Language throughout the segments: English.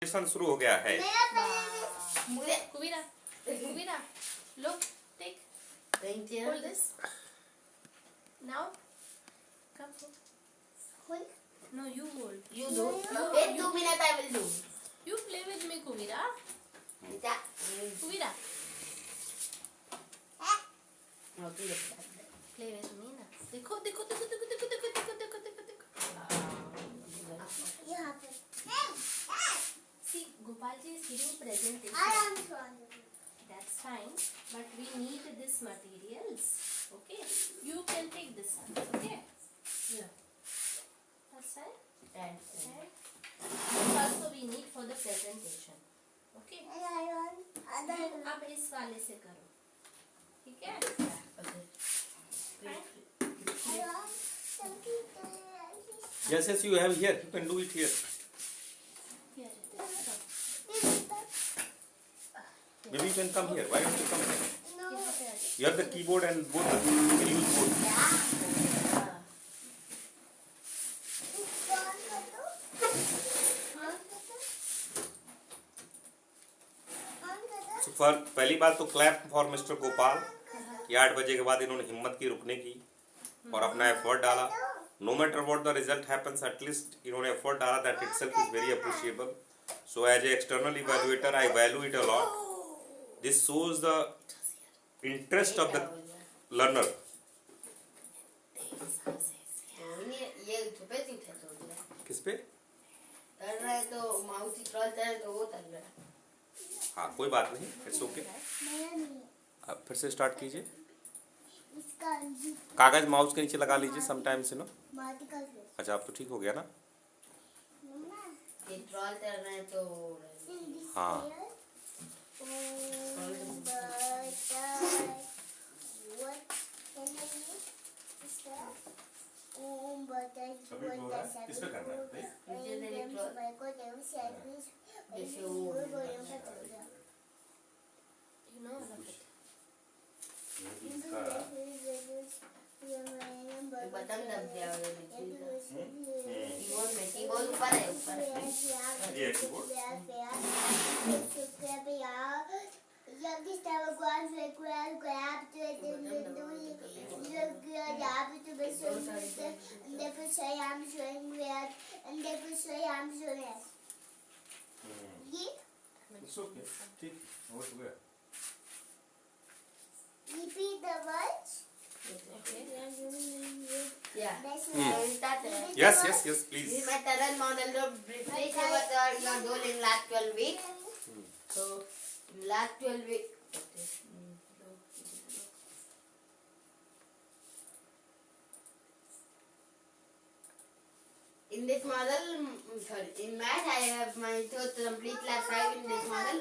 शुरू हो गया है। Kuvira, Kuvira, look, take, hold this. Now, come hold. No, you hold. You do. Wait 2 minutes, I will do. You play with me, Kuvira. Yeah. Kuvira, No, do it. play with me ना. देखो, देखो, देखो, देखो, देखो, देखो, देखो, देखो, देखो, देखो. See, Gopalji is giving presentation. That's fine, but we need this materials. Okay, you can take this one. Okay, yeah. That's fine. And Okay. This also we need for the presentation. Okay. अब इस वाले से करो. ठीक है? Yes, yes, you have here. You can do it here. Here it is. Maybe you can come here. Why don't you come here? यहाँ पे आ जाओ. You have the keyboard and both. You can use both. So for पहली बात तो clap for mister Gopal कि 8 बजे के बाद इन्होंने हिम्मत की रुकने की और अपना एफर्ट डाला. No matter what the result happens, at least इन्होंने एफर्ट डाला. That itself is very appreciable. So as a external evaluator I value it a lot. This shows the interest of the learner. ये छुपे थी तो किस पे? कर रहे तो माउस स्क्रॉल कर तो वो कर रहा है. हाँ, कोई बात नहीं, इट्स ओके. अब फिर से स्टार्ट कीजिए. कागज माउस के नीचे लगा लीजिए समटाइम्स नो. अच्छा, अब तो ठीक हो गया ना. ये ट्रॉल कर रहे हैं तो हाँ, किस पे करना है? You know all of it. Button दब गया कीबोर्ड ऊपर है ऊपर. ये कीबोर्ड. It's okay. ठीक, हो गया. Repeat the words. Yeah. Yes, yes, yes, please. This is my current model of refresh what you are doing in last 12 weeks. So last 12 weeks. In this model, sorry, in math I have my complete class 5 in this model.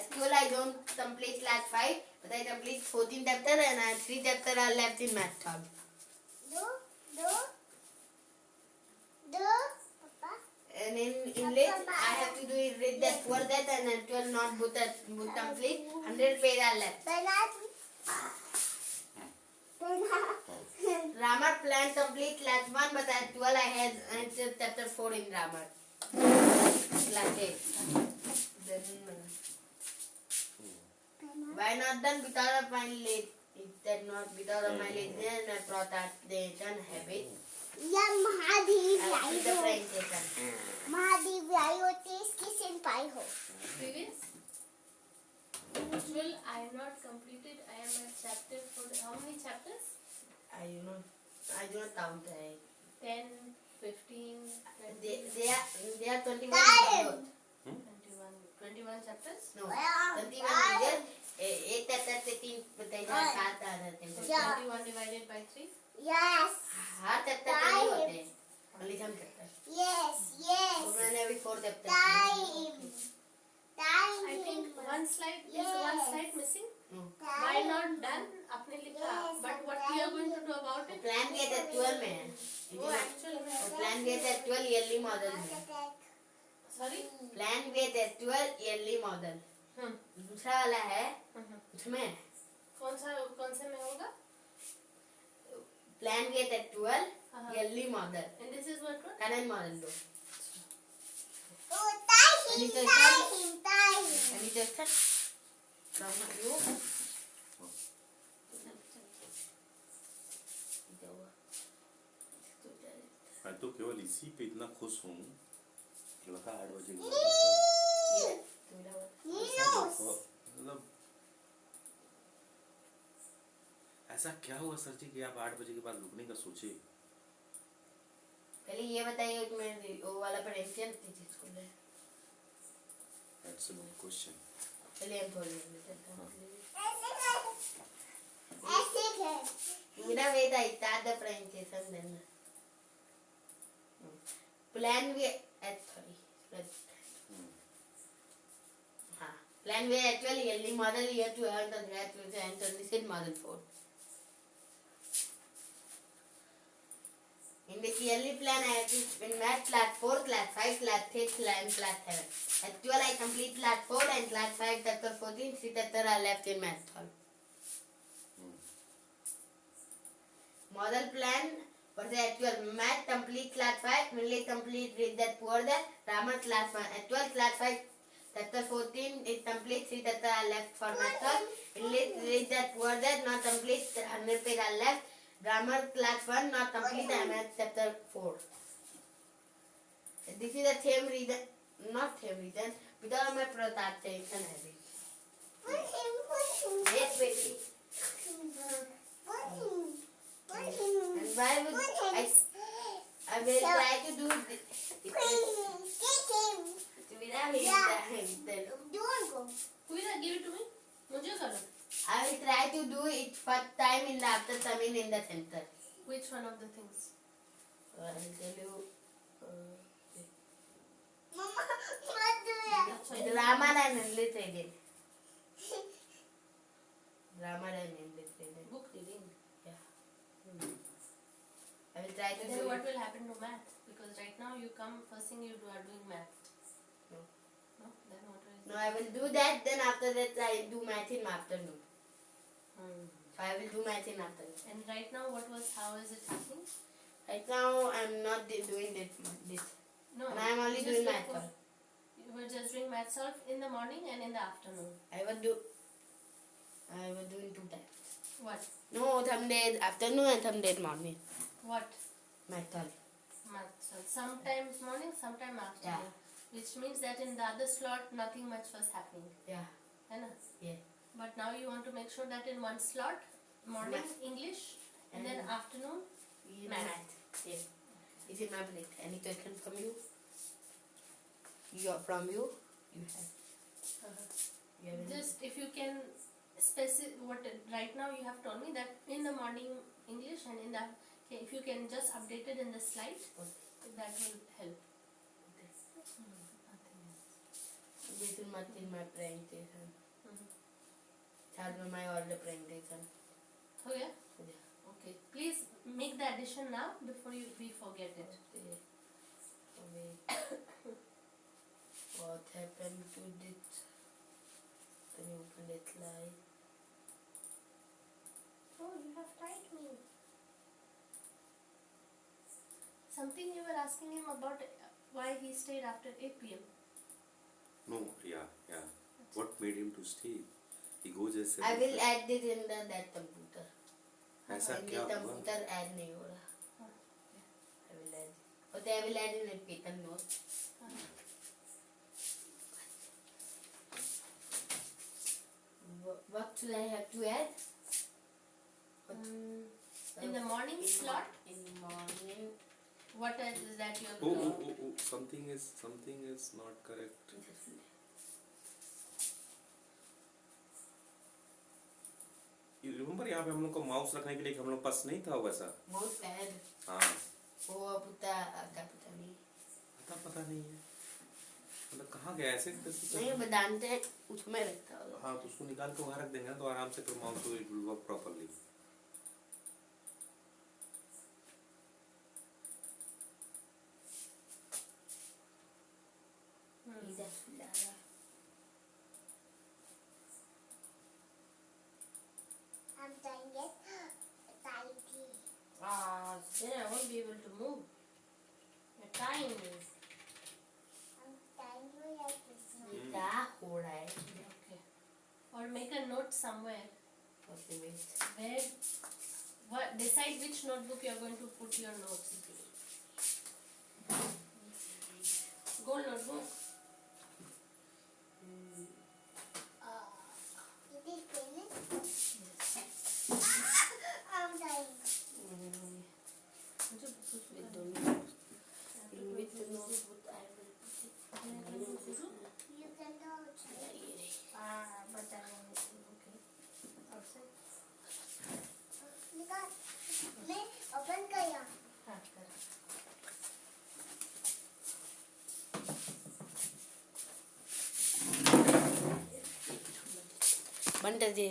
SQL I don't complete class 5, but I complete 14 chapter and I have 3 chapter are left in math hub. Do, Papa. And in English I have to do it with that 12 that and 12 not both complete. 100 page are left. Grammar plan complete class 1, but at 12 I had chapter 4 in grammar. Class 8. Then why not done because of my late? If that not because of my lateness, I thought that they don't have it. Yeah, Mahadev After the Rayo. presentation. Mahadev Rayo taste kiss and pie ho. Previous? Usual, I have not completed. I am at chapter for how many chapters? I do not count. 10, 15, 20, They are 21 Time. videos. 21 chapters? No, Wow. 21 videos. 8 chapter 13 बताइए 7 आ जाते हैं. Yeah. 21 divided by 3? Yes. Her chapter के नहीं होते हैं. Only some chapters. Yes. तो Yes. मैंने अभी 4 chapters. Time. Time. I think one slide is one Yes. slide missing. No. Why not done? आपने लिखा. Yes, But what we are going to do about it? Plan किया था 12 में है. वो actual में. प्लान किया था 12 ईयरली मॉडल में. Sorry? प्लान किया था 12 ईयरली मॉडल. दूसरा वाला है उसमें कौन से में होगा? प्लान किया था 12 yearly model. And this is what one? Current model low. Oh, time. And it's a method from you. मैं तो केवल इसी पे इतना खुश हूँ कि लगा 8 बजे के बाद मतलब ऐसा क्या हुआ सर जी कि आप 8 बजे के बाद रुकने का सोचे? पहले ये बताइए कि मैं वो वाला पढ़ेंगे स्कूल में। That's a good question. चलिए हम थोड़ी देर चलते ऐसे हैं। मेरा वेदा इतना द presentation देना। Plan we sorry. हाँ, plan we actually early model year to earn the graduate and this is model 4. In the yearly plan, I have to in math class 4, class 5, class 6, and class 7. Actually, I complete class 4 and class 5, chapter 14, 3 chapter are left in math hall. Model plan for the actual math complete class 5, English complete read that poor that, grammar class 1. Actual class 5, chapter 14 is complete, 3 chapter are left for math hall. English read that poor that, not complete, 100 page are left. Grammar class 1 not complete, I am at chapter 4. This is the same reason, not same reason, because my pronunciation habit. Wait. And why would I will try to do this. Kuira, give it to me. मुझे करो. I will try to do it first time in the after coming in the center. Which one of the things? I will tell you. Mama, what do you? Grammar and English reading. Grammar and English reading. Book reading. Yeah. I will try to Then do what it. will happen to math? Because right now you come, first thing you are doing math. No. No? Then what will No, I will do that. Then after that, I do math in afternoon. So I will do math in afternoon. And right now, how is it happening? Right now, I'm not doing this. No. And I'm only just doing look math. for- You were just doing math solve in the morning and in the afternoon. I will do in 2 times. What? No, some days afternoon and some days morning. What? Math all. Math solve. Sometimes morning, sometimes afternoon. Which means that in the other slot, nothing much was happening. Yeah. है ना? Yeah. But now you want to make sure that in one slot, morning Math. English, and then And- afternoon Math. Yeah. Is it my plate? Any question from you? From you? You have. You have any- just if you can right now you have told me that in the morning English and in the if you can just update it in the slide, that will help. Nothing else. This is much in my presentation. Mhm. Charge me my order presentation. Oh yeah? Yeah. Okay. Please make the addition now before we forget it. Okay. Wait. What happened to this? Can you open it slide? Oh, you have tried me. Something you were asking him about why he stayed after 8 p.m. No, yeah. What made him to stay? He goes as I will add this in that computer. ऐसा In क्या the हुआ? computer add नहीं हो रहा. I will add. Okay, I will add in a Python note. What should I have to add? In the morning slot, In the morning. what is that you have Oh, something is not correct. You remember यहाँ पे हम लोग को mouse रखने के लिए हम लोग पास नहीं था वैसा? Mouse pad. हाँ, वो पुता नहीं. पता नहीं है. मतलब कहाँ गया ऐसे कैसे? नहीं बताते उसमें रखता होगा. हाँ, तो उसको निकाल के वहाँ रख देंगे ना तो आराम से फिर माउस को it will work properly. I'm trying it tightly. then I won't be able to move. You're tying me. I'm trying to like this one. क्या हो रहा है? Okay. make a note somewhere. Okay, wait. Where, what, decide which notebook you are going to put your notes. Gold notebook. It is payment. I'm dying. With the with the notebook, I will put it. You can go outside. But I want to, okay. Outside. निकाल मैं open किया हाँ, कर. बंद कर दिए